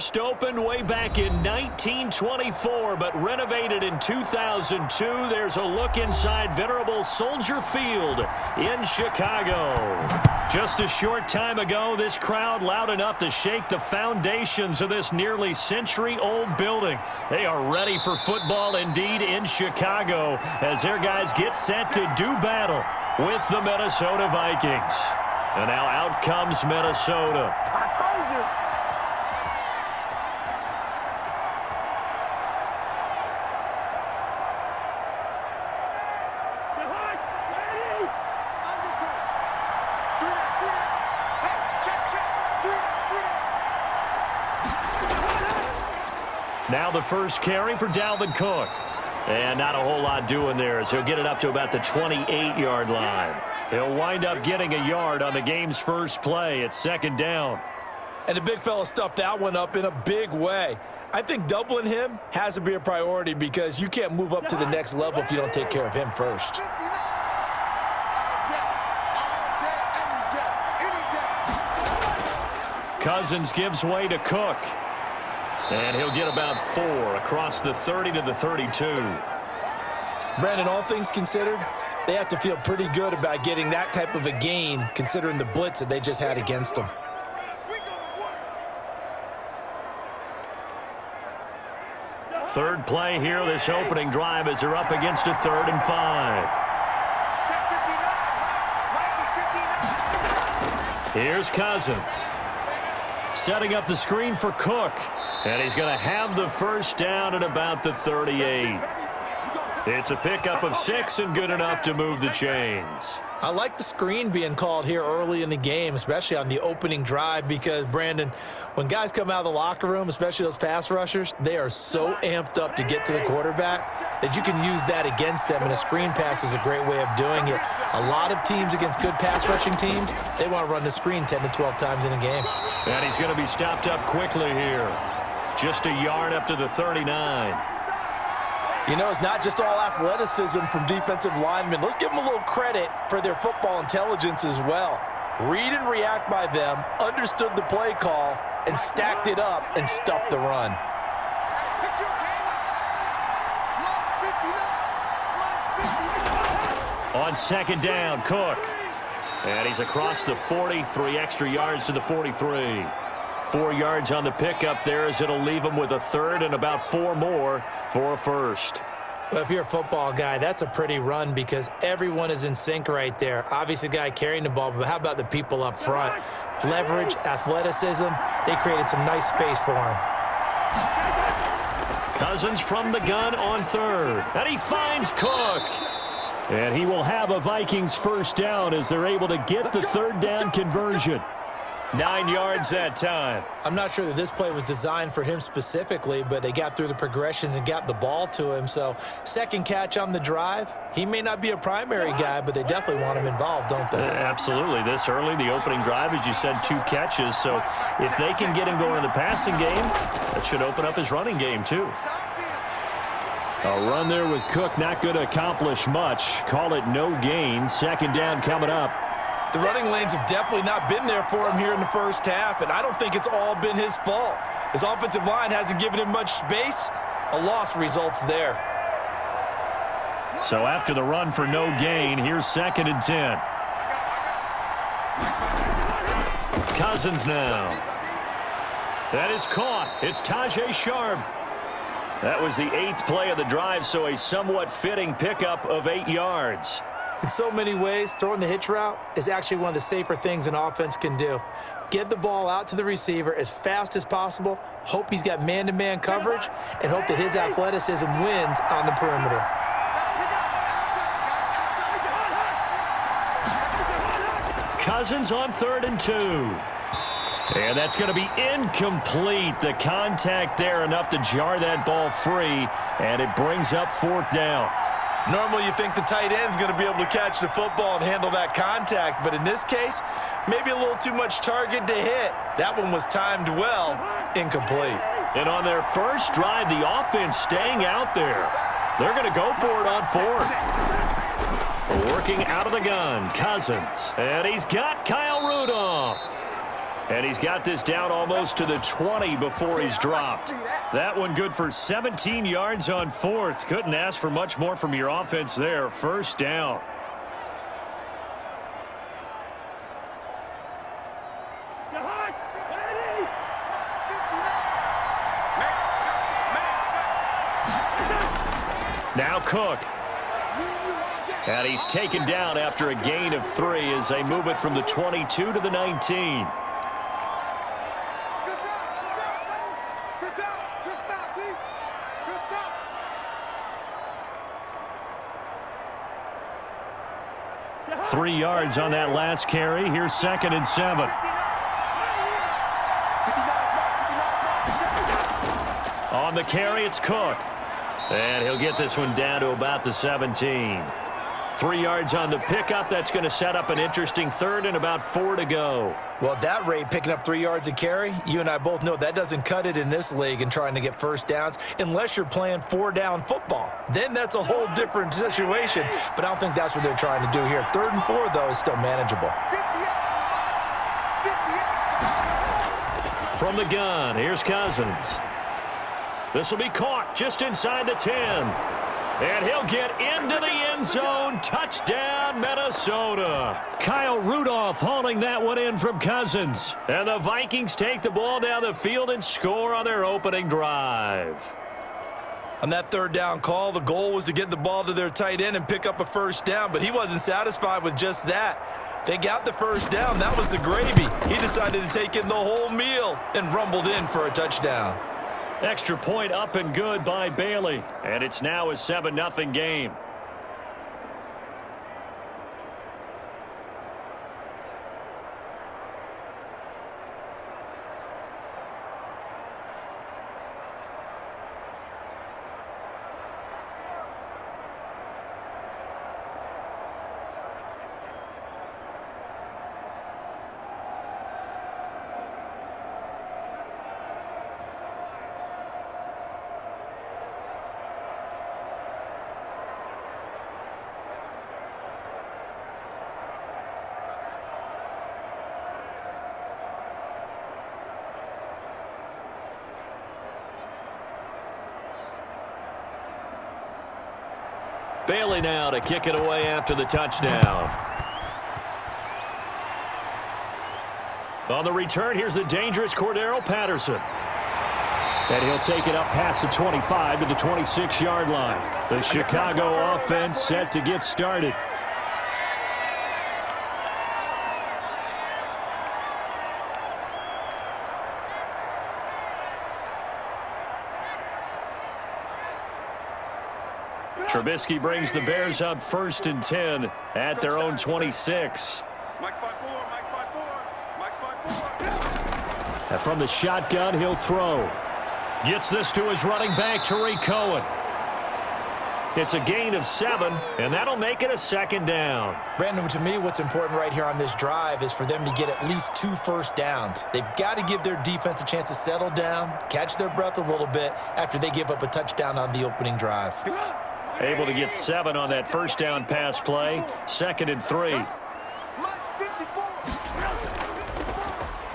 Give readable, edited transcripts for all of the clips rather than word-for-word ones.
First opened way back in 1924, but renovated in 2002. There's a look inside venerable Soldier Field in Chicago. Just a short time ago, this crowd loud enough to shake the foundations of this nearly century-old building. They are ready for football indeed in Chicago as their guys get set to do battle with the Minnesota Vikings. And now out comes Minnesota. I told you. Now the first carry for Dalvin Cook. And not a whole lot doing there as he'll get it up to about the 28-yard line. He'll wind up getting a yard on the game's first play. It's second down. And the big fella stuffed that one up in a big way. I think doubling him has to be a priority because you can't move up to the next level if you don't take care of him first. Cousins gives way to Cook. And he'll get about 4 across the 30 to the 32. Brandon, all things considered, they have to feel pretty good about getting that type of a gain considering the blitz that they just had against them. Third play here, this opening drive as they're up against a 3rd and 5. Here's Cousins. Setting up the screen for Cook. And he's going to have the first down at about the 38. It's a pickup of 6 and good enough to move the chains. I like the screen being called here early in the game, especially on the opening drive, because, Brandon, when guys come out of the locker room, especially those pass rushers, they are so amped up to get to the quarterback that you can use that against them, and a screen pass is a great way of doing it. A lot of teams against good pass rushing teams, they want to run the screen 10 to 12 times in a game. And he's going to be stopped up quickly here. Just a yard up to the 39. You know, it's not just all athleticism from defensive linemen. Let's give them a little credit for their football intelligence as well. Read and react by them, understood the play call, and stacked it up and stuffed the run. On second down, Cook. And he's across the 40, 3 extra yards to the 43. 4 yards on the pickup there as it'll leave him with a 3rd and about 4 more for a first. Well, if you're a football guy, that's a pretty run because everyone is in sync right there. Obviously, the guy carrying the ball, but how about the people up front? Leverage, athleticism, they created some nice space for him. Cousins from the gun on 3rd, and he finds Cook. And he will have a Vikings first down as they're able to get the 3rd down conversion. 9 yards that time. I'm not sure that this play was designed for him specifically, but they got through the progressions and got the ball to him. So, second catch on the drive. He may not be a primary guy, but they definitely want him involved, don't they? Absolutely. This early, the opening drive, as you said, 2 catches. So, if they can get him going in the passing game, that should open up his running game, too. A run there with Cook, not going to accomplish much. Call it no gain. Second down coming up. The running lanes have definitely not been there for him here in the first half, and I don't think it's all been his fault. His offensive line hasn't given him much space. A loss results there. So after the run for no gain, here's 2nd and 10. Cousins now. That is caught. It's Tajay Sharp. That was the 8th play of the drive, so a somewhat fitting pickup of 8 yards. In so many ways, throwing the hitch route is actually one of the safer things an offense can do. Get the ball out to the receiver as fast as possible, hope he's got man-to-man coverage, and hope that his athleticism wins on the perimeter. Cousins on 3rd and 2. And that's going to be incomplete. The contact there enough to jar that ball free, and it brings up 4th down. Normally you think the tight end's going to be able to catch the football and handle that contact, but in this case, maybe a little too much target to hit. That one was timed well, incomplete. And on their first drive, the offense staying out there. They're going to go for it on 4th. Working out of the gun, Cousins. And he's got Kyle Rudolph. And he's got this down almost to the 20 before he's dropped. That one good for 17 yards on fourth. Couldn't ask for much more from your offense there. First down. Now Cook. And he's taken down after a gain of 3 as they move it from the 22 to the 19. Three yards on that last carry. Here's 2nd and 7. On the carry, it's Cook. And he'll get this one down to about the 17. 3 yards on the pickup. That's going to set up an interesting third and about 4 to go. Well, at that rate, picking up 3 yards a carry, you and I both know that doesn't cut it in this league and trying to get first downs unless you're playing 4-down football. Then that's a whole different situation, but I don't think that's what they're trying to do here. 3rd and 4, though, is still manageable. From the gun, here's Cousins. This will be caught just inside the 10. And he'll get into the end zone. Touchdown, Minnesota. Kyle Rudolph hauling that one in from Cousins. And the Vikings take the ball down the field and score on their opening drive. On that 3rd down call, the goal was to get the ball to their tight end and pick up a first down, but he wasn't satisfied with just that. They got the first down. That was the gravy. He decided to take in the whole meal and rumbled in for a touchdown. Extra point up and good by Bailey. And it's now a 7-0 game. Bailey now to kick it away after the touchdown. On the return, here's the dangerous Cordero Patterson. And he'll take it up past the 25 to the 26-yard line. The Chicago offense set to get started. Trubisky brings the Bears up 1st and 10 at their own 26. And from the shotgun, he'll throw. Gets this to his running back, Tariq Cohen. It's a gain of 7, and that'll make it a 2nd down. Brandon, to me, what's important right here on this drive is for them to get at least 2 first downs. They've got to give their defense a chance to settle down, catch their breath a little bit after they give up a touchdown on the opening drive. Able to get 7 on that first down pass play. 2nd and 3.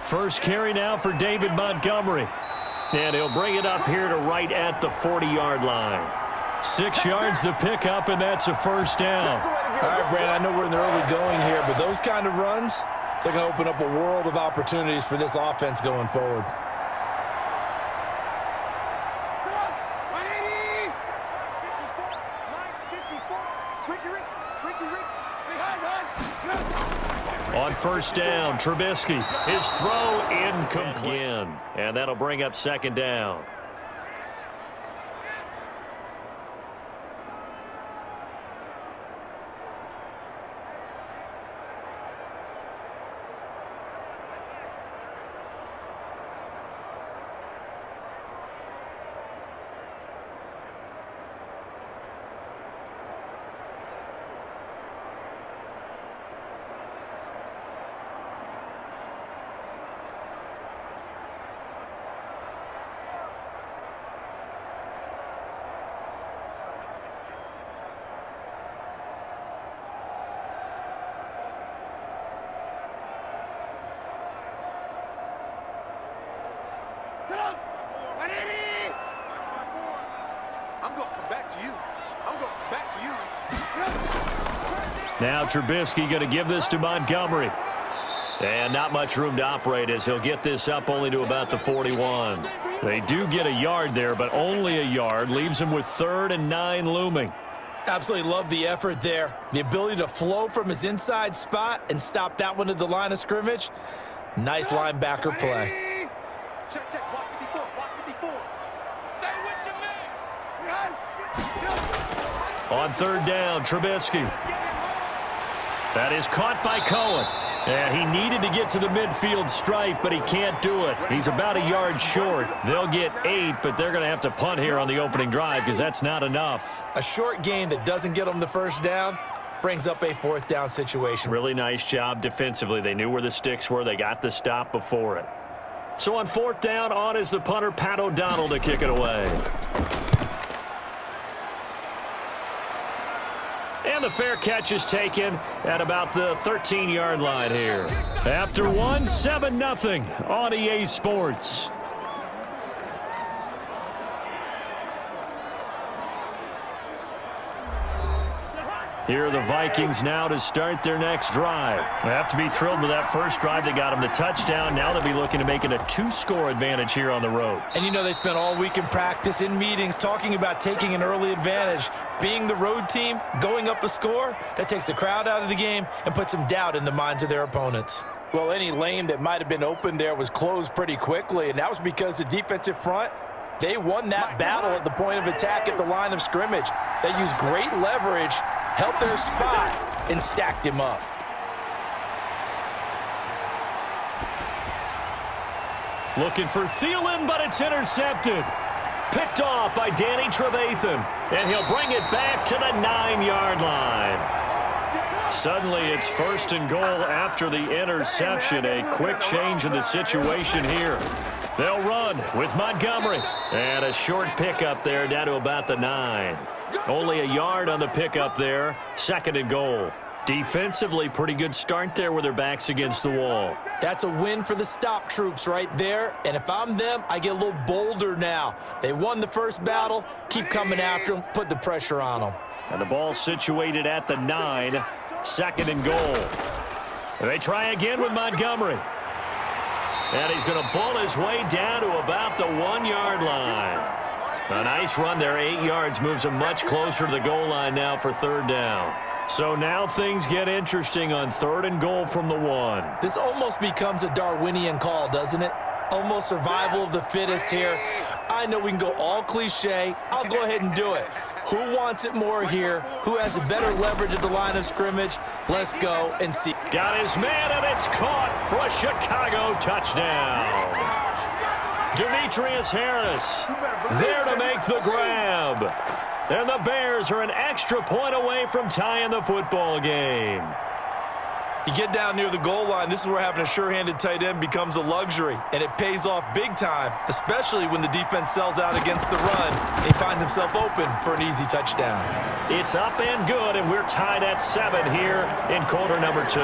First carry now for David Montgomery. And he'll bring it up here to right at the 40-yard line. 6 yards the pickup, and that's a first down. All right, Brandon, I know we're in the early going here, but those kind of runs, they're going to open up a world of opportunities for this offense going forward. On first down, Trubisky. His throw incomplete. And that'll bring up 2nd down. I'm going to come back to you. I'm going to come back to you. Now Trubisky going to give this to Montgomery. And not much room to operate as he'll get this up only to about the 41. They do get a yard there, but only a yard. Leaves him with 3rd and 9 looming. Absolutely love the effort there. The ability to flow from his inside spot and stop that one at the line of scrimmage. Nice linebacker play. Check, check. Watch 54. Watch 54. Stay with your man. On 3rd down, Trubisky. That is caught by Cohen. And he needed to get to the midfield stripe, but he can't do it. He's about a yard short. They'll get 8, but they're going to have to punt here on the opening drive because that's not enough. A short gain that doesn't get them the first down brings up a 4th down situation. Really nice job defensively. They knew where the sticks were. They got the stop before it. So on 4th down, on is the punter, Pat O'Donnell, to kick it away. And the fair catch is taken at about the 13-yard line here. After 7-0 on EA Sports. Here are the Vikings now to start their next drive. They have to be thrilled with that first drive that got them the touchdown. Now they'll be looking to make it a 2-score advantage here on the road. And you know they spent all week in practice, in meetings, talking about taking an early advantage. Being the road team, going up a score, that takes the crowd out of the game and puts some doubt in the minds of their opponents. Well, any lane that might have been open there was closed pretty quickly, and that was because the defensive front, they won that battle at the point of attack at the line of scrimmage. They used great leverage, helped their spot, and stacked him up. Looking for Thielen, but it's intercepted. Picked off by Danny Trevathan, and he'll bring it back to the 9-yard line. Suddenly, it's 1st and goal after the interception. A quick change in the situation here. They'll run with Montgomery. And a short pickup there down to about the 9. Only a yard on the pickup there. 2nd and goal. Defensively, pretty good start there with their backs against the wall. That's a win for the stop troops right there. And if I'm them, I get a little bolder now. They won the first battle. Keep coming after them. Put the pressure on them. And the ball situated at the 9. 2nd and goal. They try again with Montgomery. And he's going to bull his way down to about the 1-yard line. A nice run there. 8 yards moves him much closer to the goal line now for 3rd down. So now things get interesting on 3rd and goal from the 1. This almost becomes a Darwinian call, doesn't it? Almost survival of the fittest here. I know we can go all cliche. I'll go ahead and do it. Who wants it more here? Who has a better leverage at the line of scrimmage? Let's go and see. Got his man, and it's caught for a Chicago touchdown. Demetrius Harris there to make the grab. And the Bears are an extra point away from tying the football game. You get down near the goal line, this is where having a sure-handed tight end becomes a luxury, and it pays off big time, especially when the defense sells out against the run and he finds himself open for an easy touchdown. It's up and good, and we're tied at 7 here in quarter number 2.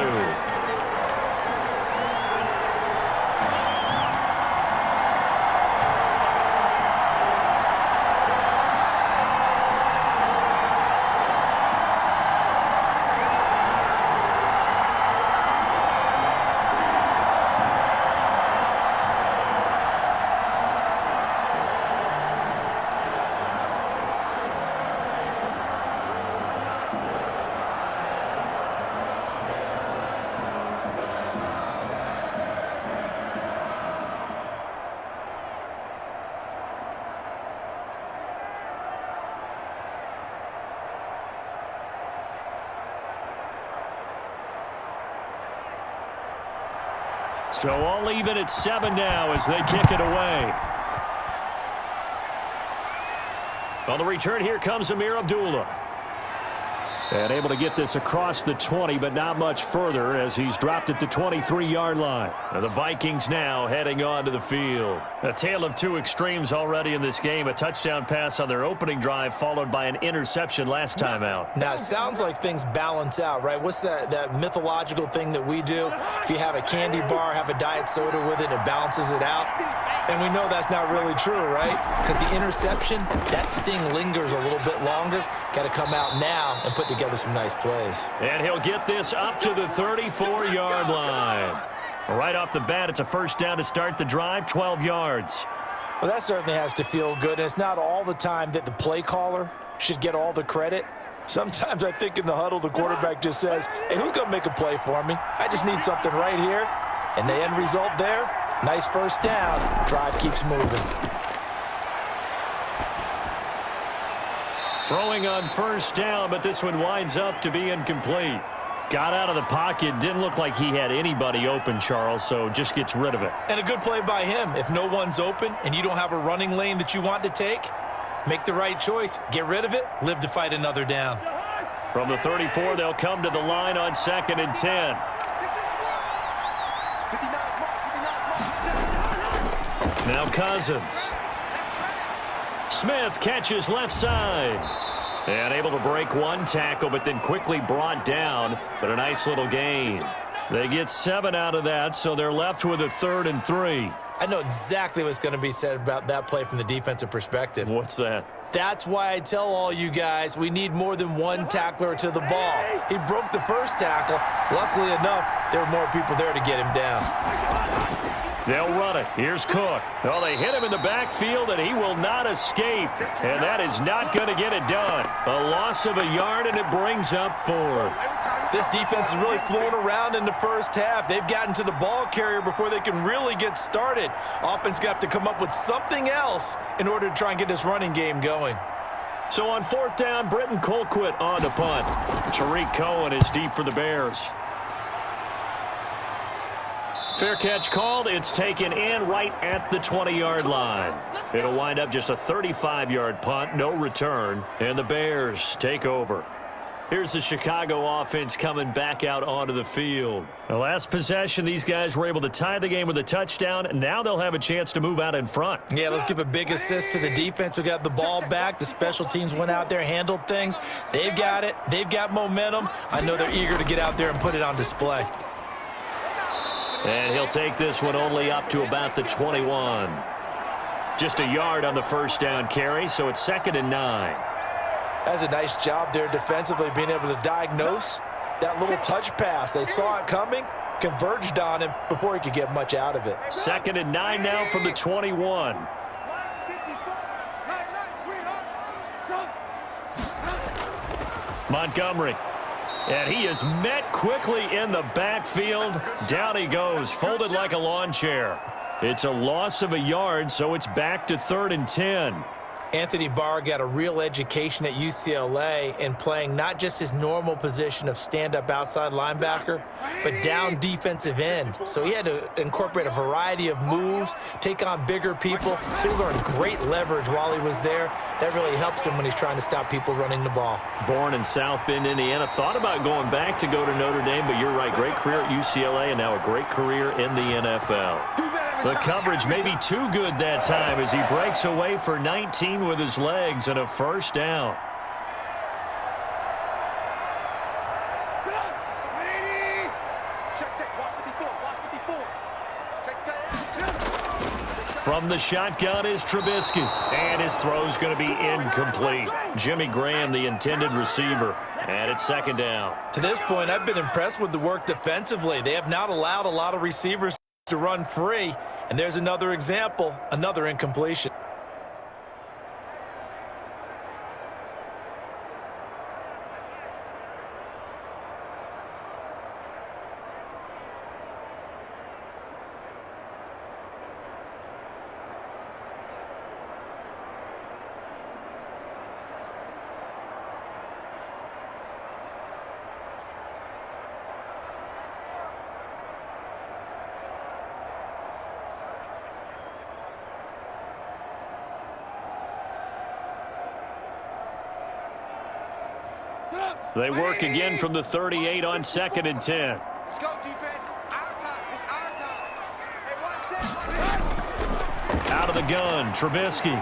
So all even at 7 now as they kick it away. On the return, here comes Amir Abdullah. And able to get this across the 20, but not much further as he's dropped at the 23-yard line. And the Vikings now heading on to the field. A tale of two extremes already in this game. A touchdown pass on their opening drive followed by an interception last time out. Now, it sounds like things balance out, right? What's that mythological thing that we do? If you have a candy bar, have a diet soda with it, it balances it out. And we know that's not really true, right? Because the interception, that sting lingers a little bit longer. Got to come out now and put together some nice plays. And he'll get this up to the 34-yard line. Right off the bat, it's a first down to start the drive, 12 yards. Well, that certainly has to feel good. And it's not all the time that the play caller should get all the credit. Sometimes I think in the huddle, the quarterback just says, hey, who's going to make a play for me? I just need something right here. And the end result there, nice first down. Drive keeps moving. Throwing on first down, but this one winds up to be incomplete. Got out of the pocket. Didn't look like he had anybody open, Charles, so just gets rid of it. And a good play by him. If no one's open and you don't have a running lane that you want to take, make the right choice. Get rid of it. Live to fight another down. From the 34, they'll come to the line on 2nd and 10. Now Cousins. Smith catches left side. And able to break one tackle, but then quickly brought down. But a nice little gain. They get 7 out of that, so they're left with a 3rd and 3. I know exactly what's going to be said about that play from the defensive perspective. What's that? That's why I tell all you guys we need more than one tackler to the ball. He broke the first tackle. Luckily enough, there were more people there to get him down. They'll run it. Here's Cook. Oh, they hit him in the backfield, and he will not escape. And that is not going to get it done. A loss of a yard, and it brings up 4th. This defense is really flowing around in the first half. They've gotten to the ball carrier before they can really get started. Offense got to come up with something else in order to try and get this running game going. So on 4th down, Britton Colquitt on the punt. Tariq Cohen is deep for the Bears. Fair catch called. It's taken in right at the 20-yard line. It'll wind up just a 35-yard punt, no return, and the Bears take over. Here's the Chicago offense coming back out onto the field. The last possession, these guys were able to tie the game with a touchdown. Now they'll have a chance to move out in front. Yeah, let's give a big assist to the defense who got the ball back. The special teams went out there, handled things. They've got it. They've got momentum. I know they're eager to get out there and put it on display. And he'll take this one only up to about the 21. Just a yard on the first down carry, so it's 2nd and 9. That's a nice job there defensively, being able to diagnose that little touch pass. They saw it coming, converged on him before he could get much out of it. 2nd and 9 now from the 21. Montgomery. And he is met quickly in the backfield. Down he goes, folded like a lawn chair. It's a loss of a yard, so it's back to 3rd and 10. Anthony Barr got a real education at UCLA in playing not just his normal position of stand-up outside linebacker, but down defensive end. So he had to incorporate a variety of moves, take on bigger people. So he learned great leverage while he was there. That really helps him when he's trying to stop people running the ball. Born in South Bend, Indiana. Thought about going back to go to Notre Dame, but you're right. Great career at UCLA and now a great career in the NFL. The coverage may be too good that time as he breaks away for 19 with his legs and a first down. From the shotgun is Trubisky, and his throw's going to be incomplete. Jimmy Graham, the intended receiver, and it's 2nd down. To this point, I've been impressed with the work defensively. They have not allowed a lot of receivers to run free, and there's another example, another incompletion. They work again from the 38 on 2nd and 10. Let's go, defense. Our time. It's our time. Hey, Out of the gun, Trubisky.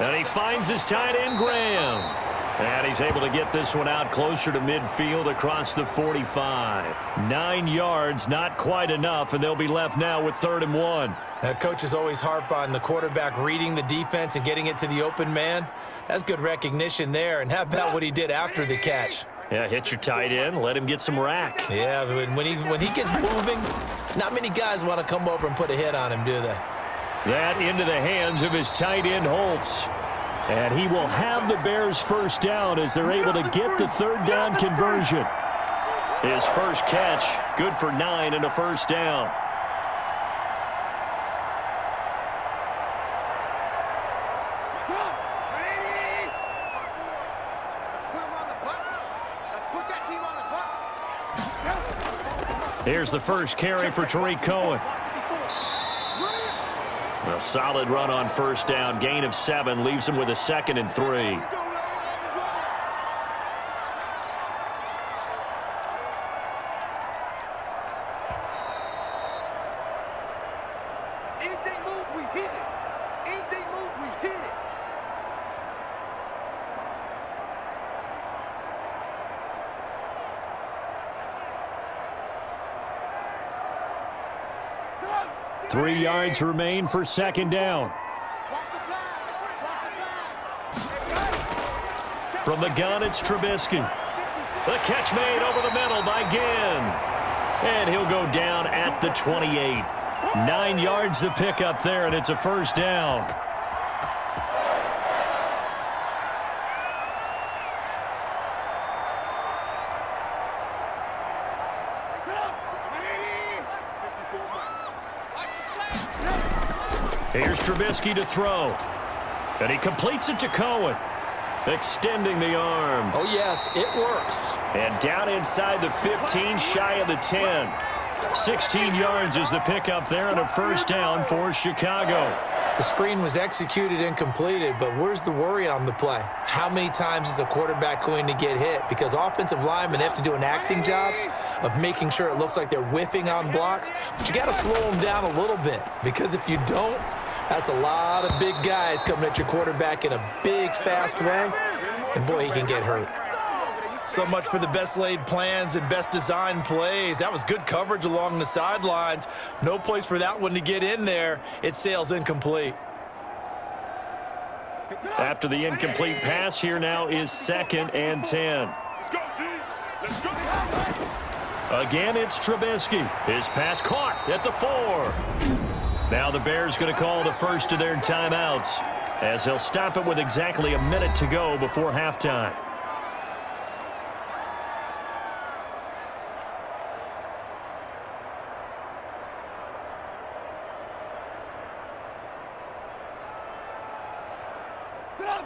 And he finds his tight end, Graham. And he's able to get this one out closer to midfield across the 45. 9 yards, not quite enough, and they'll be left now with 3rd and 1. Coaches always harp on the quarterback reading the defense and getting it to the open man. That's good recognition there. And how about what he did after the catch? Yeah, hit your tight end, let him get some rack. Yeah, when he gets moving, not many guys want to come over and put a hit on him, do they? That into the hands of his tight end, Holtz. And he will have the Bears first down as they're able to get the 3rd down conversion. His first catch, good for 9 and a first down. Here's the first carry for Tariq Cohen. A solid run on first down. Gain of 7 leaves him with a 2nd and 3. Anything moves, we hit it. Anything moves, we hit it. Three yards remain for 2nd down. From the gun, it's Trubisky. The catch made over the middle by Ginn. And he'll go down at the 28. 9 yards to pick up there, and it's a first down. Here's Trubisky to throw. And he completes it to Cohen. Extending the arm. Oh, yes, it works. And down inside the 15, shy of the 10. 16 yards is the pickup there and a first down for Chicago. The screen was executed and completed, but where's the worry on the play? How many times is a quarterback going to get hit? Because offensive linemen have to do an acting job of making sure it looks like they're whiffing on blocks. But you got to slow them down a little bit, because if you don't, that's a lot of big guys coming at your quarterback in a big, fast way, and boy, he can get hurt. So much for the best laid plans and best designed plays. That was good coverage along the sidelines. No place for that one to get in there. It sails incomplete. After the incomplete pass, here now is 2nd and 10. Again, it's Trubisky. His pass caught at the 4. Now the Bears going to call the first of their timeouts as they'll stop it with exactly a minute to go before halftime.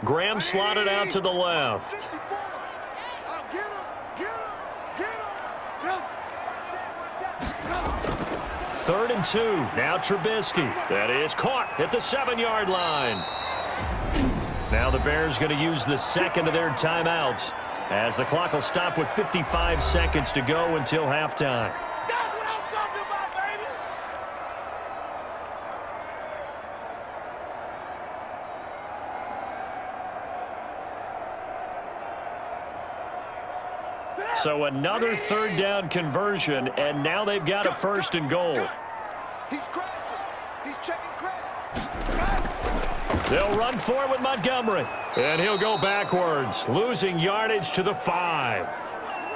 Graham slotted out to the left. Third and 2. Now Trubisky. That is caught at the 7-yard line. Now the Bears going to use the second of their timeouts as the clock will stop with 55 seconds to go until halftime. So another third down conversion, and now they've got a 1st and goal. He's crashing. He's checking crash. They'll run for it with Montgomery, and he'll go backwards, losing yardage to the 5.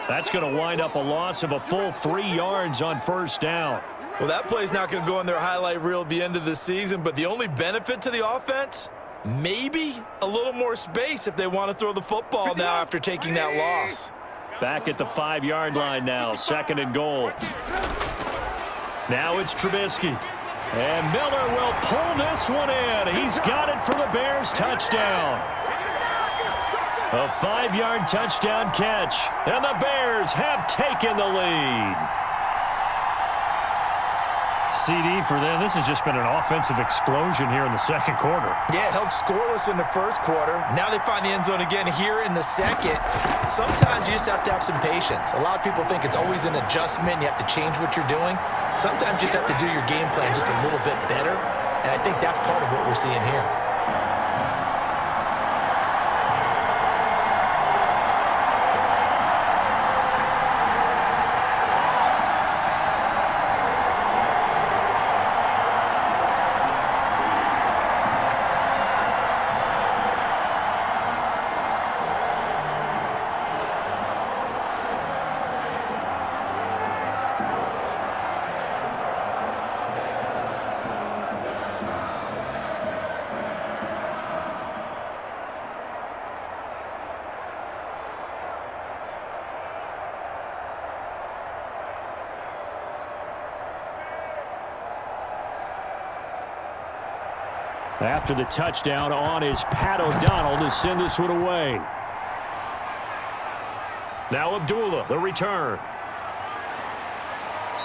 That's going to wind up a loss of a full 3 yards on first down. Well, that play's not going to go in their highlight reel at the end of the season, but the only benefit to the offense, maybe a little more space if they want to throw the football now after taking that loss. Back at the 5-yard line now, 2nd and goal. Now it's Trubisky. And Miller will pull this one in. He's got it for the Bears touchdown. A 5-yard touchdown catch, and the Bears have taken the lead. CD for them. This has just been an offensive explosion here in the second quarter. Yeah, held scoreless in the first quarter. Now they find the end zone again here in the second. Sometimes you just have to have some patience. A lot of people think it's always an adjustment. You have to change what you're doing. Sometimes you just have to do your game plan just a little bit better. And I think that's part of what we're seeing here. After the touchdown on is Pat O'Donnell to send this one away. Now Abdullah, the return.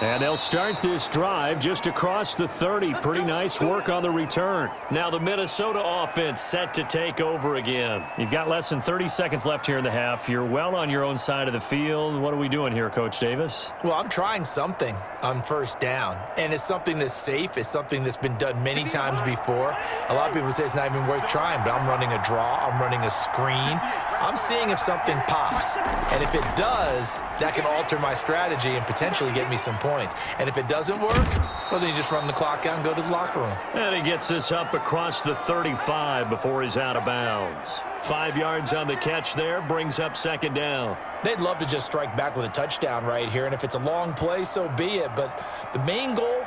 And they'll start this drive just across the 30. Pretty nice work on the return. Now the Minnesota offense set to take over again. You've got less than 30 seconds left here in the half. You're well on your own side of the field. What are we doing here, Coach Davis? Well, I'm trying something on first down, and it's something that's safe. It's something that's been done many times before. A lot of people say it's not even worth trying, but I'm running a draw. I'm running a screen. I'm seeing if something pops, and if it does, that can alter my strategy and potentially get me some points. And if it doesn't work, well, then you just run the clock out and go to the locker room. And he gets this up across the 35 before he's out of bounds. 5 yards on the catch there, brings up second down. They'd love to just strike back with a touchdown right here, and if it's a long play, so be it. But the main goal,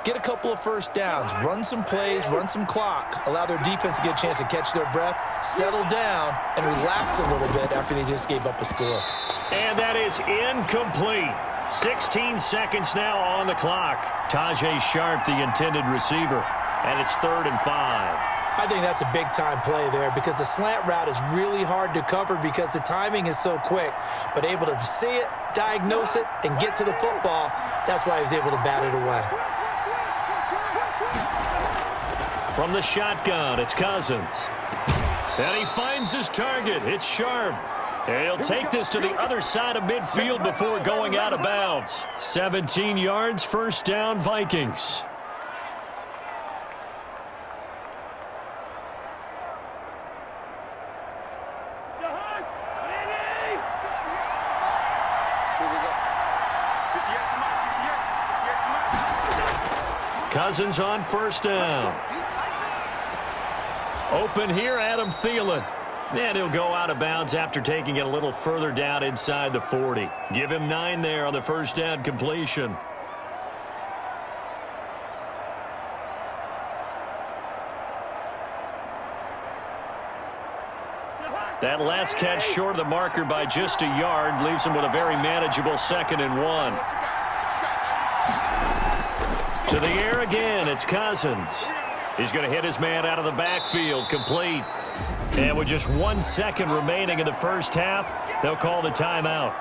get a couple of first downs, run some plays, run some clock, allow their defense to get a chance to catch their breath, settle down, and relax a little bit after they just gave up a score. And that is incomplete. 16 seconds now on the clock. Tajay Sharp, the intended receiver, and it's 3rd and 5. I think that's a big-time play there because the slant route is really hard to cover because the timing is so quick. But able to see it, diagnose it, and get to the football, that's why he was able to bat it away. From the shotgun, it's Cousins. And he finds his target. It's Sharp. And he'll take this to the other side of midfield before going out of bounds. 17 yards, first down, Vikings. Cousins on first down. Open here, Adam Thielen. And he'll go out of bounds after taking it a little further down inside the 40. Give him 9 there on the first down completion. That last catch short of the marker by just a yard leaves him with a very manageable 2nd and 1. To the air again, it's Cousins. He's going to hit his man out of the backfield, complete. And with just 1 second remaining in the first half, they'll call the timeout.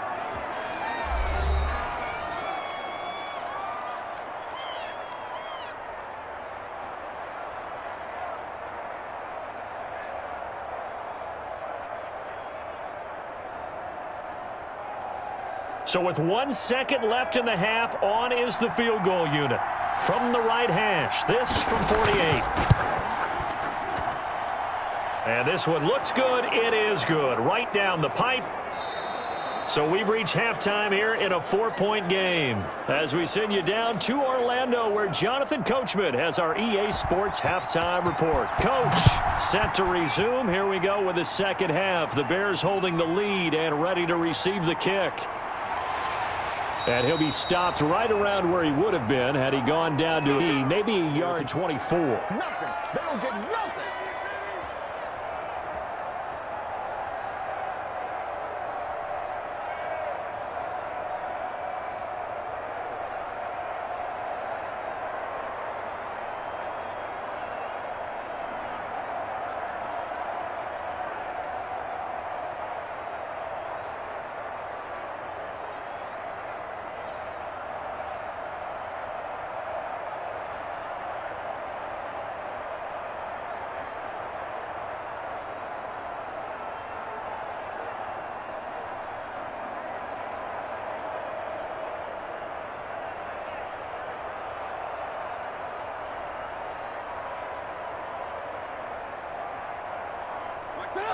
So with 1 second left in the half, on is the field goal unit. From the right hash, this from 48. And this one looks good. It is good. Right down the pipe. So we've reached halftime here in a 4-point game. As we send you down to Orlando, where Jonathan Coachman has our EA Sports halftime report. Coach, set to resume. Here we go with the second half. The Bears holding the lead and ready to receive the kick. And he'll be stopped right around where he would have been had he gone down to maybe a yard 24. Nothing. They don't get nothing.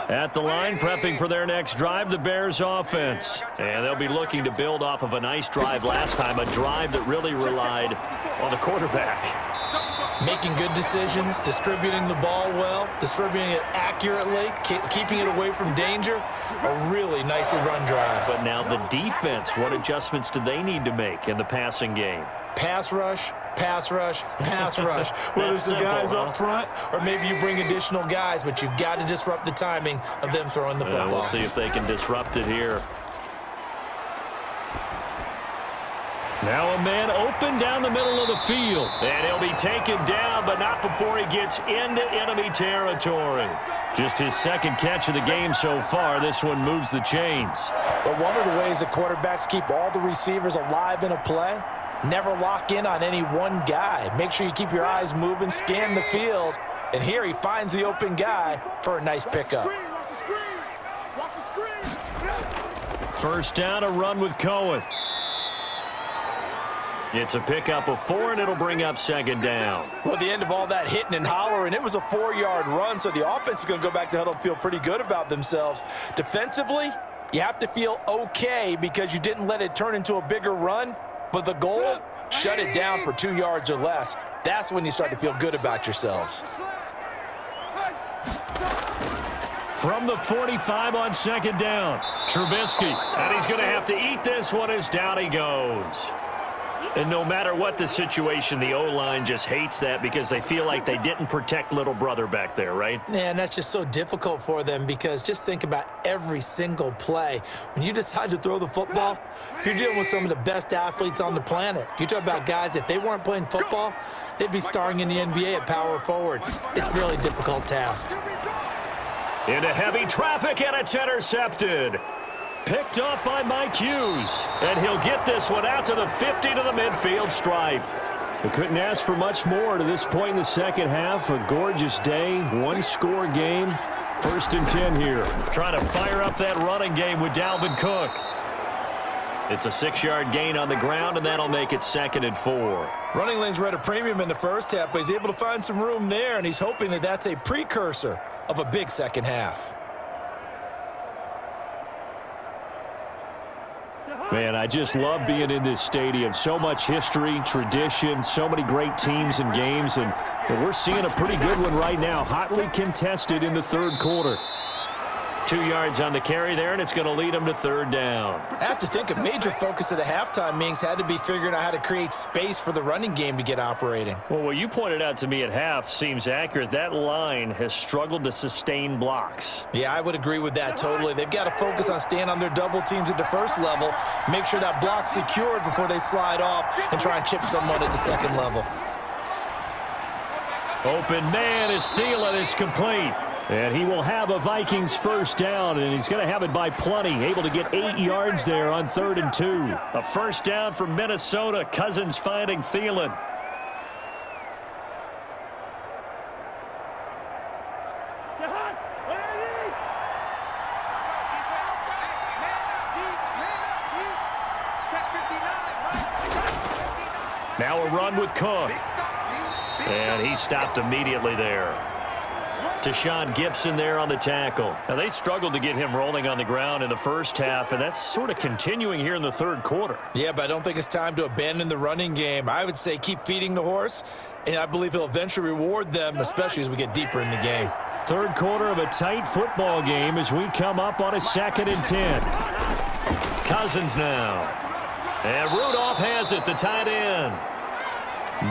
At the line, prepping for their next drive, the Bears offense. And they'll be looking to build off of a nice drive last time, a drive that really relied on the quarterback. Making good decisions, distributing the ball well, distributing it accurately, keeping it away from danger. A really nicely run drive. But now the defense, what adjustments do they need to make in the passing game? Pass rush, pass rush, pass rush. Whether it's the guys up front or maybe you bring additional guys, but you've got to disrupt the timing of them throwing the football. We'll see if they can disrupt it here. Now a man open down the middle of the field. And he'll be taken down, but not before he gets into enemy territory. Just his second catch of the game so far. This one moves the chains. But one of the ways the quarterbacks keep all the receivers alive in a play, never lock in on any one guy. Make sure you keep your eyes moving, scan the field. And here he finds the open guy for a nice pickup. First down, a run with Cohen. It's a pickup of 4, and it'll bring up second down. Well, at the end of all that hitting and hollering, it was a 4-yard run, so the offense is going to go back to huddle and feel pretty good about themselves. Defensively, you have to feel okay because you didn't let it turn into a bigger run, but the goal, shut it down for 2 yards or less. That's when you start to feel good about yourselves. From the 45 on second down, Trubisky, and he's going to have to eat this one as down he goes. And no matter what the situation, the O-line just hates that because they feel like they didn't protect little brother back there, right? Yeah, and that's just so difficult for them because just think about every single play. When you decide to throw the football, you're dealing with some of the best athletes on the planet. You talk about guys, if they weren't playing football, they'd be starring in the NBA at power forward. It's a really difficult task. Into heavy traffic, and it's intercepted. Picked up by Mike Hughes. And he'll get this one out to the 50 to the midfield stripe. We couldn't ask for much more to this point in the second half. A gorgeous day, one-score game. 1st and 10 here. Trying to fire up that running game with Dalvin Cook. It's a 6-yard gain on the ground, and that'll make it 2nd and 4. Running lanes were at a premium in the first half, but he's able to find some room there, and he's hoping that that's a precursor of a big second half. Man, I just love being in this stadium. So much history, tradition, so many great teams and games, and we're seeing a pretty good one right now. Hotly contested in the third quarter. 2 yards on the carry there, and it's going to lead them to 3rd down. I have to think a major focus of the halftime meetings had to be figuring out how to create space for the running game to get operating. Well, what you pointed out to me at half seems accurate. That line has struggled to sustain blocks. Yeah, I would agree with that totally. They've got to focus on staying on their double teams at the first level, make sure that block's secured before they slide off and try and chip someone at the second level. Open man is Thielen. It's complete. And he will have a Vikings first down, and he's going to have it by plenty. Able to get 8 yards there on 3rd and 2. A first down from Minnesota. Cousins finding Thielen. Now a run with Cook. And he stopped immediately there. Deshaun Gibson there on the tackle. Now, they struggled to get him rolling on the ground in the first half, and that's sort of continuing here in the third quarter. Yeah, but I don't think it's time to abandon the running game. I would say keep feeding the horse, and I believe he'll eventually reward them, especially as we get deeper in the game. Third quarter of a tight football game as we come up on a 2nd and 10. Cousins now. And Rudolph has it, the tight end.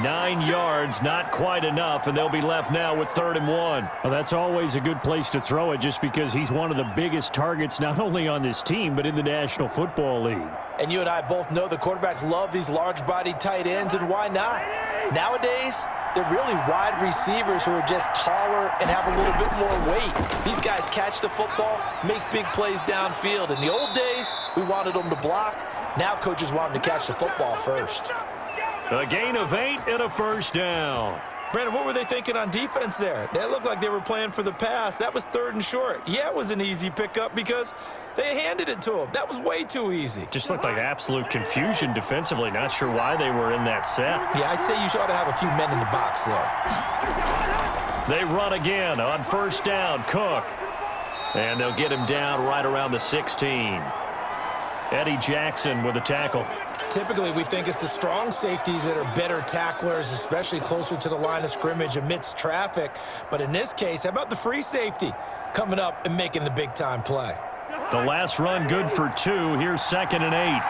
9 yards, not quite enough, and they'll be left now with 3rd and 1. Well, that's always a good place to throw it just because he's one of the biggest targets not only on this team but in the National Football League. And you and I both know the quarterbacks love these large-bodied tight ends, and why not? Nowadays, they're really wide receivers who are just taller and have a little bit more weight. These guys catch the football, make big plays downfield. In the old days, we wanted them to block. Now coaches want them to catch the football first. A gain of 8 and a first down. Brandon, what were they thinking on defense there? They looked like they were playing for the pass. That was 3rd and short. Yeah, it was an easy pickup because they handed it to him. That was way too easy. Just looked like absolute confusion defensively. Not sure why they were in that set. Yeah, I'd say you ought to have a few men in the box there. They run again on first down. Cook. And they'll get him down right around the 16. Eddie Jackson with a tackle. Typically, we think it's the strong safeties that are better tacklers, especially closer to the line of scrimmage amidst traffic. But in this case, how about the free safety coming up and making the big-time play? The last run good for 2. Here's 2nd and 8.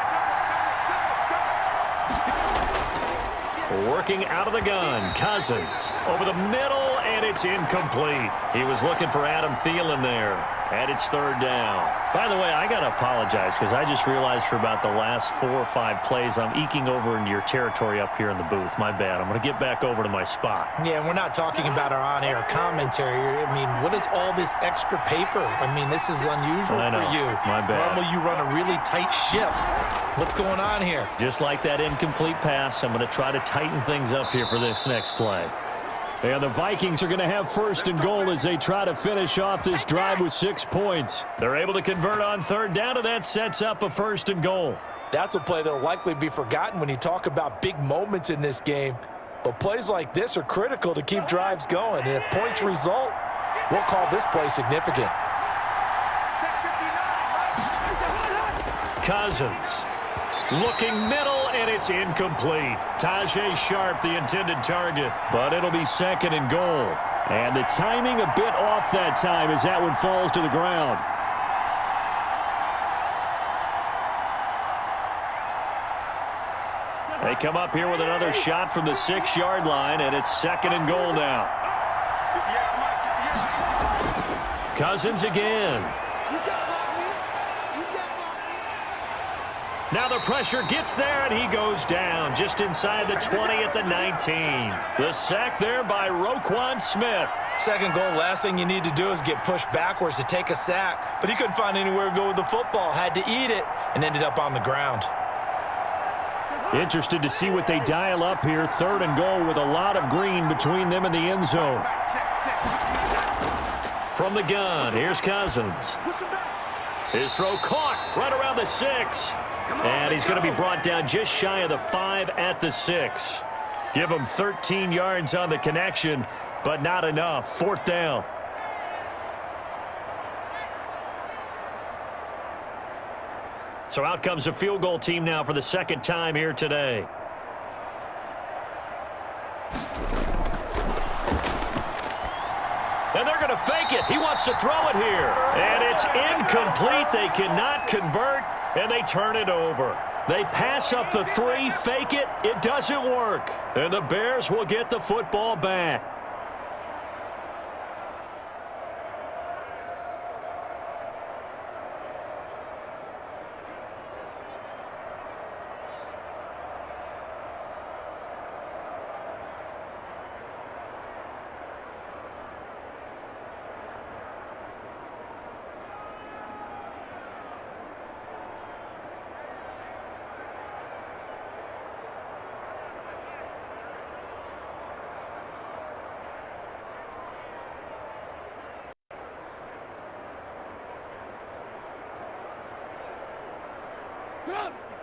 Working out of the gun. Cousins over the middle, and it's incomplete. He was looking for Adam Thielen there. And it's third down. By the way, I got to apologize because I just realized for about the last 4 or 5 plays, I'm eking over into your territory up here in the booth. My bad. I'm going to get back over to my spot. Yeah, we're not talking about our on-air commentary. I mean, what is all this extra paper? I mean, this is unusual for you. My bad. Normally you run a really tight ship. What's going on here? Just like that incomplete pass, I'm going to try to tighten things up here for this next play. And the Vikings are going to have first and goal as they try to finish off this drive with 6 points. They're able to convert on third down, and that sets up a first and goal. That's a play that will likely be forgotten when you talk about big moments in this game. But plays like this are critical to keep drives going. And if points result, we'll call this play significant. Cousins looking middle, and it's incomplete. Tajay Sharp, the intended target, but it'll be second and goal. And the timing a bit off that time as that one falls to the ground. They come up here with another shot from the 6-yard line, and it's second and goal now. Cousins again. Now the pressure gets there, and he goes down just inside the 20 at the 19. The sack there by Roquan Smith. Second goal, last thing you need to do is get pushed backwards to take a sack. But he couldn't find anywhere to go with the football, had to eat it, and ended up on the ground. Interested to see what they dial up here. Third and goal with a lot of green between them and the end zone. From the gun, here's Cousins. His throw caught right around the 6. And he's going to be brought down just shy of the 5 at the 6. Give him 13 yards on the connection, but not enough. Fourth down. So out comes a field goal team now for the second time here today. And they're going to fake it. He wants to throw it here. And it's incomplete. They cannot convert, and they turn it over. They pass up the 3, fake it. It doesn't work. And the Bears will get the football back.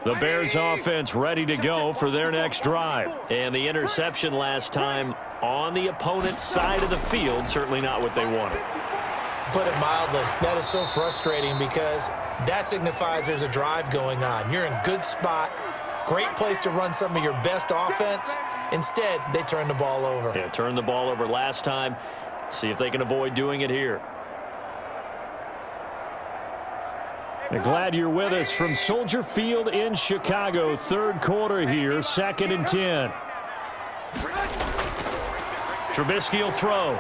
The Bears offense ready to go for their next drive. And the interception last time on the opponent's side of the field, certainly not what they wanted. Put it mildly, that is so frustrating because that signifies there's a drive going on. You're in good spot, great place to run some of your best offense. Instead, they turn the ball over. Yeah, turned the ball over last time. See if they can avoid doing it here. Glad you're with us from Soldier Field in Chicago. Third quarter here, 2nd and 10. Trubisky will throw.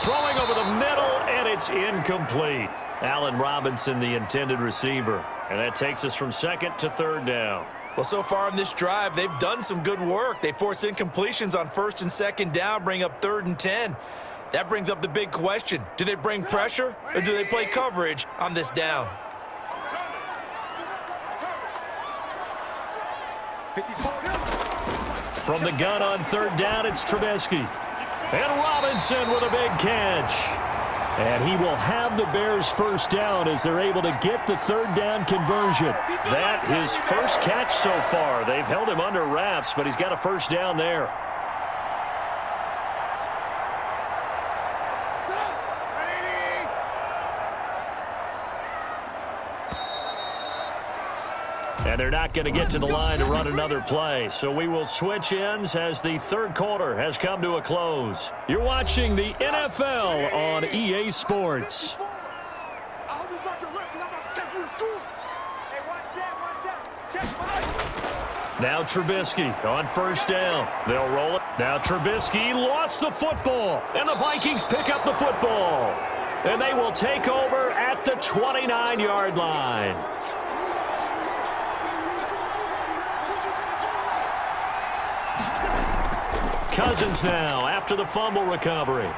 Throwing over the middle, and it's incomplete. Allen Robinson, the intended receiver. And that takes us from 2nd to 3rd down. Well, so far in this drive, they've done some good work. They force incompletions on 1st and 2nd down, bring up 3rd and 10. That brings up the big question. Do they bring pressure or do they play coverage on this down? From the gun on 3rd down, it's Trubisky. And Robinson with a big catch. And he will have the Bears first down as they're able to get the 3rd down conversion. That his first catch so far. They've held him under wraps, but he's got a first down there. And they're not going to get to the line to run another play. So we will switch ends as the 3rd quarter has come to a close. You're watching the NFL on EA Sports. Now Trubisky on 1st down. They'll roll it. Now Trubisky lost the football. And the Vikings pick up the football. And they will take over at the 29-yard line. Cousins now after the fumble recovery.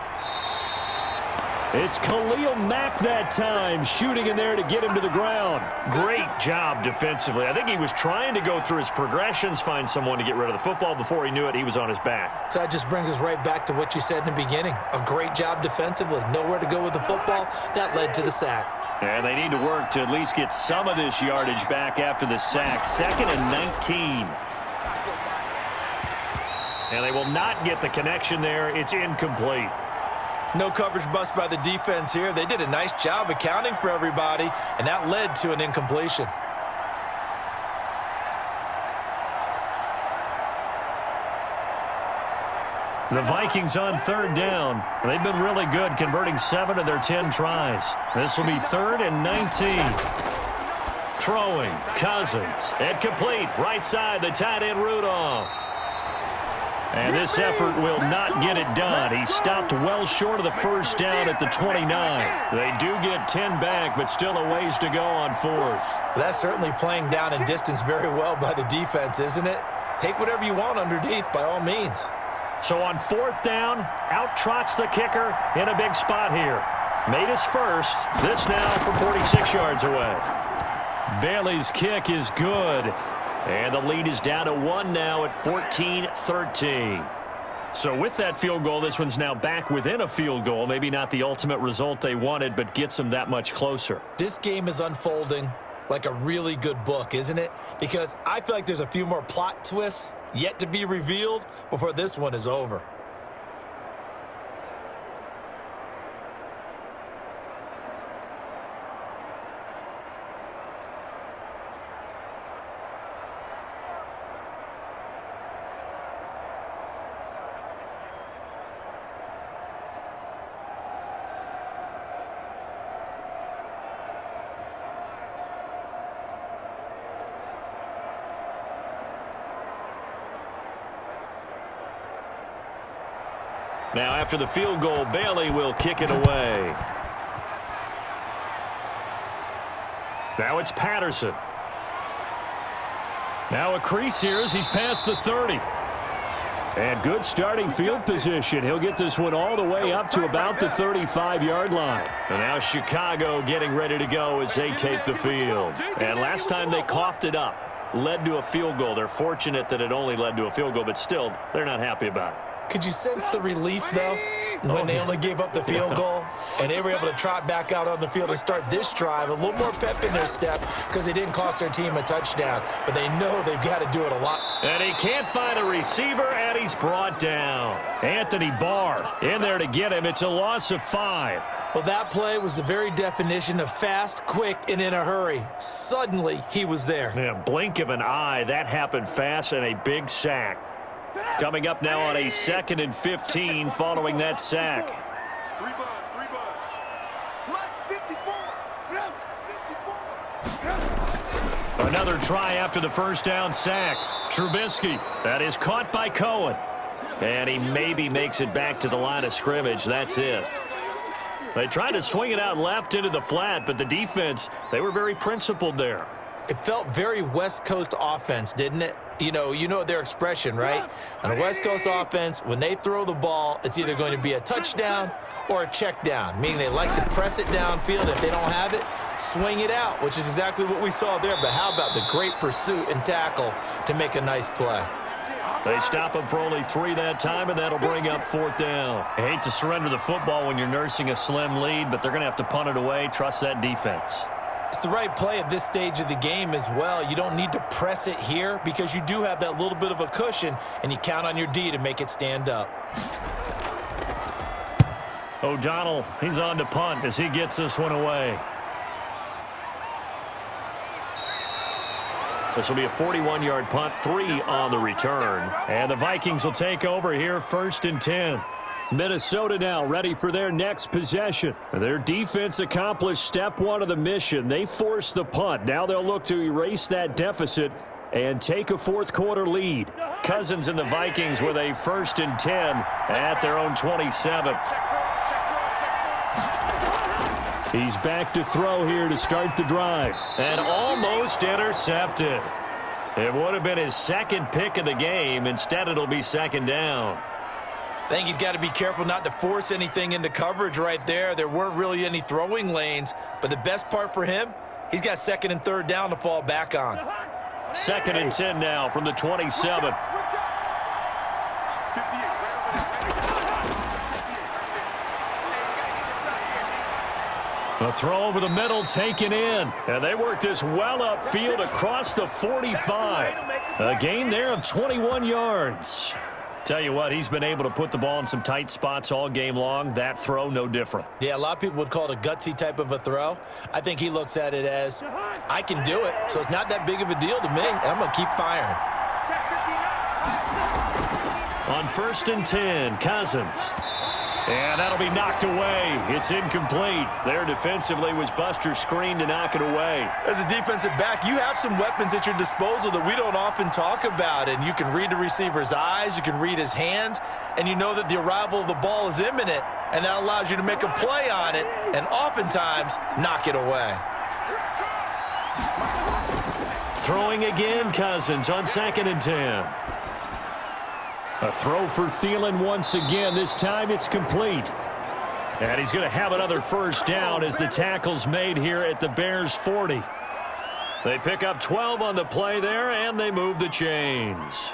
It's Khalil Mack that time, shooting in there to get him to the ground. Great job defensively. I think he was trying to go through his progressions, find someone to get rid of the football. Before he knew it, he was on his back. So that just brings us right back to what you said in the beginning. A great job defensively. Nowhere to go with the football. That led to the sack. And they need to work to at least get some of this yardage back after the sack. 2nd and 19. And they will not get the connection there. It's incomplete. No coverage bust by the defense here. They did a nice job accounting for everybody, and that led to an incompletion. The Vikings on 3rd down. They've been really good, converting 7 of their 10 tries. This will be 3rd and 19. Throwing, Cousins. And complete, right side, the tight end Rudolph. And this effort will not get it done. He stopped well short of the first down at the 29. They do get 10 back, but still a ways to go on 4th. That's certainly playing down in distance very well by the defense, isn't it? Take whatever you want underneath, by all means. So on 4th down, out trots the kicker in a big spot here. Made his first. This now from 46 yards away. Bailey's kick is good. And the lead is down to 1 now at 14-13. So with that field goal, this one's now back within a field goal. Maybe not the ultimate result they wanted, but gets them that much closer. This game is unfolding like a really good book, isn't it? Because I feel like there's a few more plot twists yet to be revealed before this one is over. Now after the field goal, Bailey will kick it away. Now it's Patterson. Now a crease here as he's past the 30. And good starting field position. He'll get this one all the way up to about the 35-yard line. And now Chicago getting ready to go as they take the field. And last time they coughed it up, led to a field goal. They're fortunate that it only led to a field goal, but still, they're not happy about it. Could you sense the relief, though, when they only gave up the field goal and they were able to trot back out on the field and start this drive? A little more pep in their step because they didn't cost their team a touchdown, but they know they've got to do it a lot. And he can't find a receiver, and he's brought down. Anthony Barr in there to get him. It's a loss of 5. Well, that play was the very definition of fast, quick, and in a hurry. Suddenly, he was there. Yeah, blink of an eye. That happened fast and a big sack. Coming up now on a 2nd and 15 following that sack. 3 bud. Let's 54. Another try after the first down sack. Trubisky, that is caught by Cohen. And he maybe makes it back to the line of scrimmage. That's it. They tried to swing it out left into the flat, but the defense, they were very principled there. It felt very West Coast offense, didn't it? You know their expression, right? On a West Coast offense, when they throw the ball, it's either going to be a touchdown or a check down, meaning they like to press it downfield. If they don't have it, swing it out, which is exactly what we saw there. But how about the great pursuit and tackle to make a nice play? They stop him for only 3 that time, and that'll bring up 4th down. I hate to surrender the football when you're nursing a slim lead, but they're going to have to punt it away. Trust that defense. It's the right play at this stage of the game as well. You don't need to press it here because you do have that little bit of a cushion, and you count on your D to make it stand up. O'Donnell, he's on to punt as he gets this one away. This will be a 41-yard punt, 3 on the return. And the Vikings will take over here 1st and 10. Minnesota now ready for their next possession. Their defense accomplished step 1 of the mission. They forced the punt. Now they'll look to erase that deficit and take a 4th quarter lead. Cousins and the Vikings with a 1st and 10 at their own 27. He's back to throw here to start the drive. And almost intercepted. It would have been his second pick of the game. Instead, it'll be second down. I think he's got to be careful not to force anything into coverage right there. There weren't really any throwing lanes, but the best part for him, he's got second and third down to fall back on. 2nd and 10 now from the 27. A throw over the middle taken in. And they work this well upfield across the 45. A gain there of 21 yards. Tell you what, he's been able to put the ball in some tight spots all game long. That throw, no different. Yeah, a lot of people would call it a gutsy type of a throw. I think he looks at it as, I can do it, so it's not that big of a deal to me, and I'm going to keep firing. On 1st and 10, Cousins. And that'll be knocked away. It's incomplete. There defensively was Buster's screen to knock it away. As a defensive back, you have some weapons at your disposal that we don't often talk about. And you can read the receiver's eyes, you can read his hands, and you know that the arrival of the ball is imminent. And that allows you to make a play on it and oftentimes knock it away. Throwing again, Cousins on 2nd and 10. A throw for Thielen once again. This time it's complete. And he's going to have another first down as the tackle's made here at the Bears 40. They pick up 12 on the play there, and they move the chains.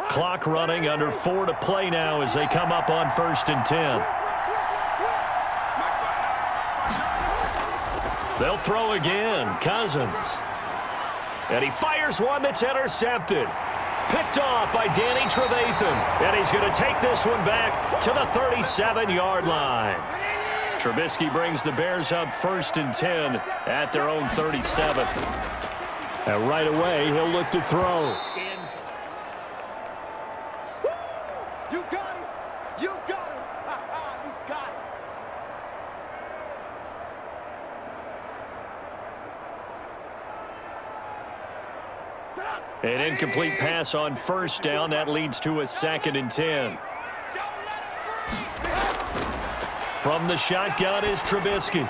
Clock running, under 4 to play now as they come up on 1st and 10. They'll throw again. Cousins. And he fires one that's intercepted. Picked off by Danny Trevathan. And he's going to take this one back to the 37-yard line. Trubisky brings the Bears up 1st and 10 at their own 37. And right away, he'll look to throw. You got him. You got him. You got him. An incomplete pass on 1st down. That leads to a 2nd and 10. From the shotgun is Trubisky.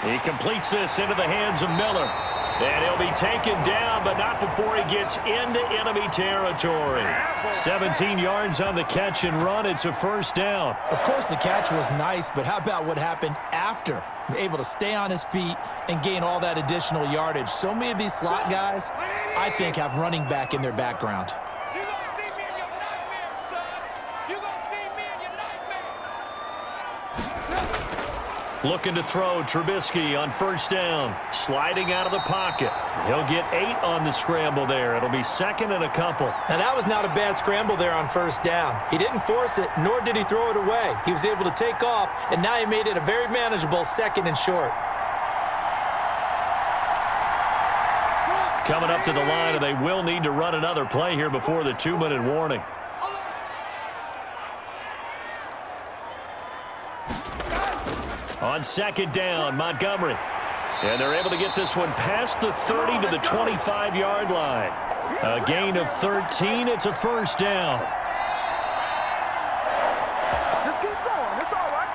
He completes this into the hands of Miller. And he'll be taken down, but not before he gets into enemy territory. 17 yards on the catch and run. It's a first down. Of course, the catch was nice, but how about what happened after? Able to stay on his feet and gain all that additional yardage. So many of these slot guys, I think, have running back in their background. You gonna see me in your nightmares, son. You gonna see me in your nightmares. Looking to throw, Trubisky on 1st down. Sliding out of the pocket. He'll get 8 on the scramble there. It'll be 2nd and a couple. Now, that was not a bad scramble there on 1st down. He didn't force it, nor did he throw it away. He was able to take off, and now he made it a very manageable 2nd and short. Coming up to the line, and they will need to run another play here before the 2-minute warning. On 2nd down, Montgomery. And they're able to get this one past the 30 to the 25-yard line. A gain of 13. It's a first down. Just keep going. It's all right.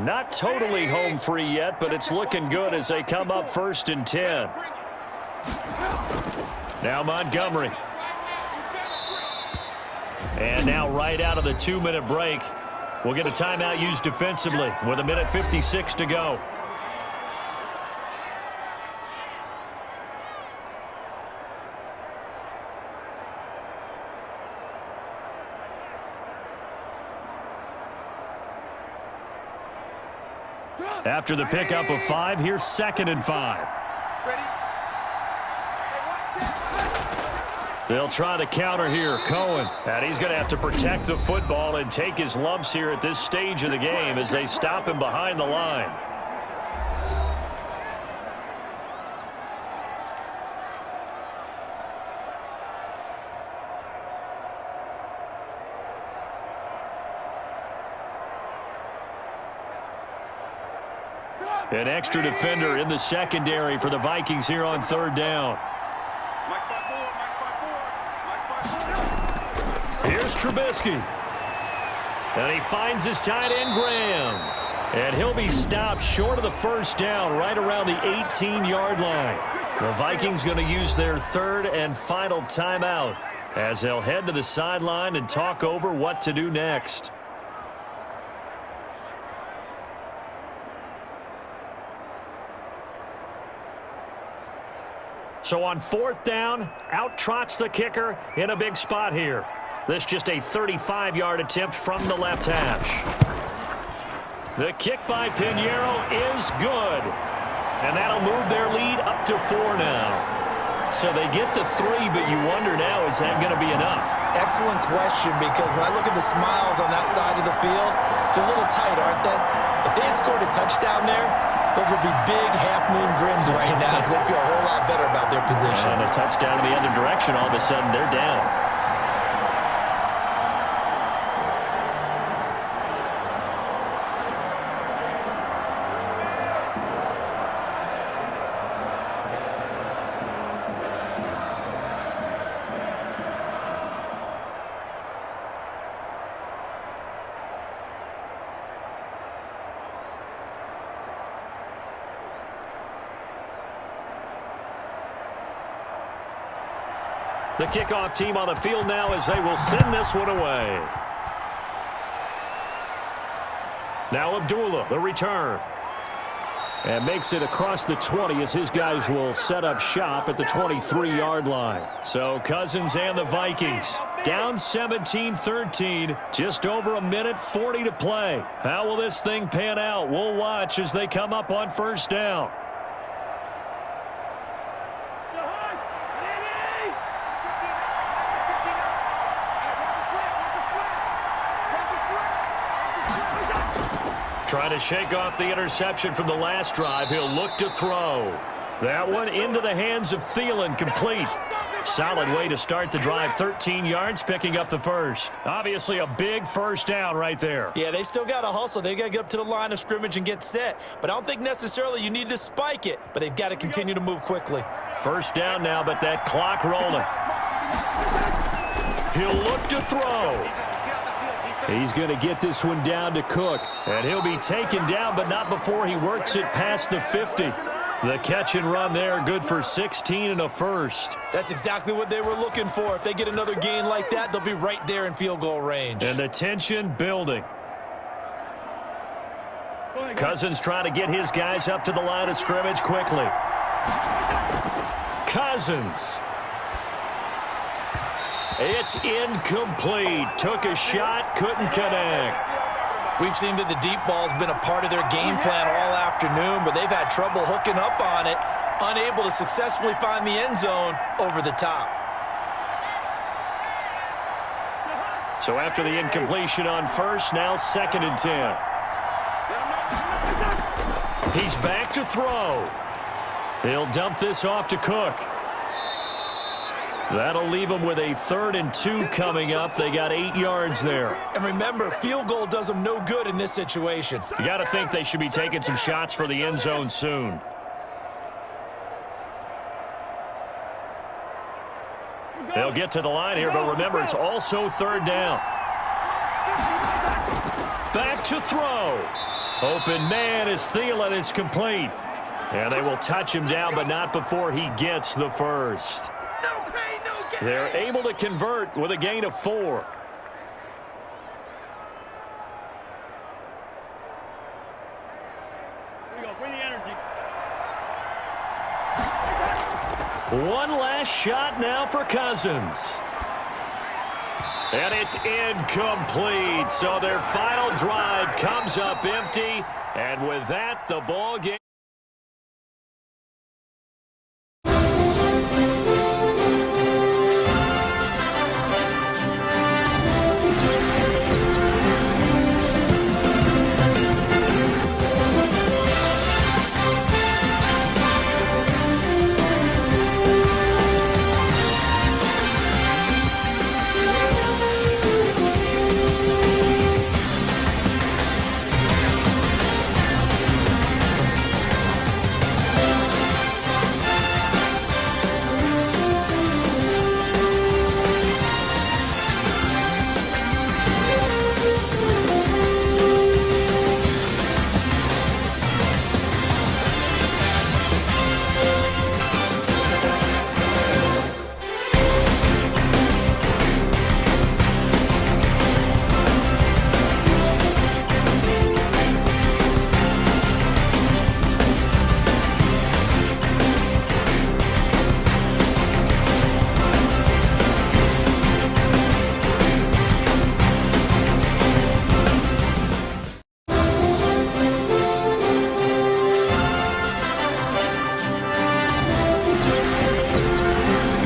Not totally home free yet, but it's looking good as they come up 1st and 10. Now Montgomery. And now right out of the 2-minute break, we'll get a timeout used defensively with 1:56 to go. After the pickup of 5, here's 2nd and 5. Ready? They'll try the counter here, Cohen. And he's going to have to protect the football and take his lumps here at this stage of the game as they stop him behind the line. An extra defender in the secondary for the Vikings here on third down. Here's Trubisky. And he finds his tight end, Graham. And he'll be stopped short of the first down right around the 18-yard line. The Vikings going to use their third and final timeout as they'll head to the sideline and talk over what to do next. So on fourth down, out trots the kicker in a big spot here. This just a 35-yard attempt from the left hash. The kick by Pinheiro is good. And that'll move their lead up to 4 now. So they get the 3, but you wonder now, is that going to be enough? Excellent question, because when I look at the smiles on that side of the field, they're a little tight, aren't they? If they had scored a touchdown there, those would be big half-moon grins right now because they'd feel a whole lot better about their position. And a touchdown in the other direction, all of a sudden they're down. The kickoff team on the field now as they will send this one away. Now Abdullah, the return. And makes it across the 20 as his guys will set up shop at the 23-yard line. So Cousins and the Vikings down 17-13, just over a minute 40 to play. How will this thing pan out? We'll watch as they come up on first down. Trying to shake off the interception from the last drive. He'll look to throw. That one into the hands of Thielen, complete. Solid way to start the drive. 13 yards, picking up the first. Obviously a big first down right there. Yeah, they still got to hustle. They got to get up to the line of scrimmage and get set. But I don't think necessarily you need to spike it. But they've got to continue to move quickly. First down now, but that clock rolling. He'll look to throw. He's going to get this one down to Cook. And he'll be taken down, but not before he works it past the 50. The catch and run there, good for 16 and a first. That's exactly what they were looking for. If they get another gain like that, they'll be right there in field goal range. And the tension building. Cousins trying to get his guys up to the line of scrimmage quickly. Cousins. It's incomplete. Took a shot, couldn't connect. We've seen that the deep ball's been a part of their game plan all afternoon, but they've had trouble hooking up on it, unable to successfully find the end zone over the top. So after the incompletion on first, now 2nd and 10. He's back to throw. He'll dump this off to Cook. That'll leave them with a 3rd and 2 coming up. They got 8 yards there. And remember, field goal does them no good in this situation. You got to think they should be taking some shots for the end zone soon. They'll get to the line here, but remember, it's also 3rd down. Back to throw. Open man is Thielen. It's complete. And they will touch him down, but not before he gets the first. They're able to convert with a gain of 4. One last shot now for Cousins. And it's incomplete. So their final drive comes up empty. And with that, the ball game.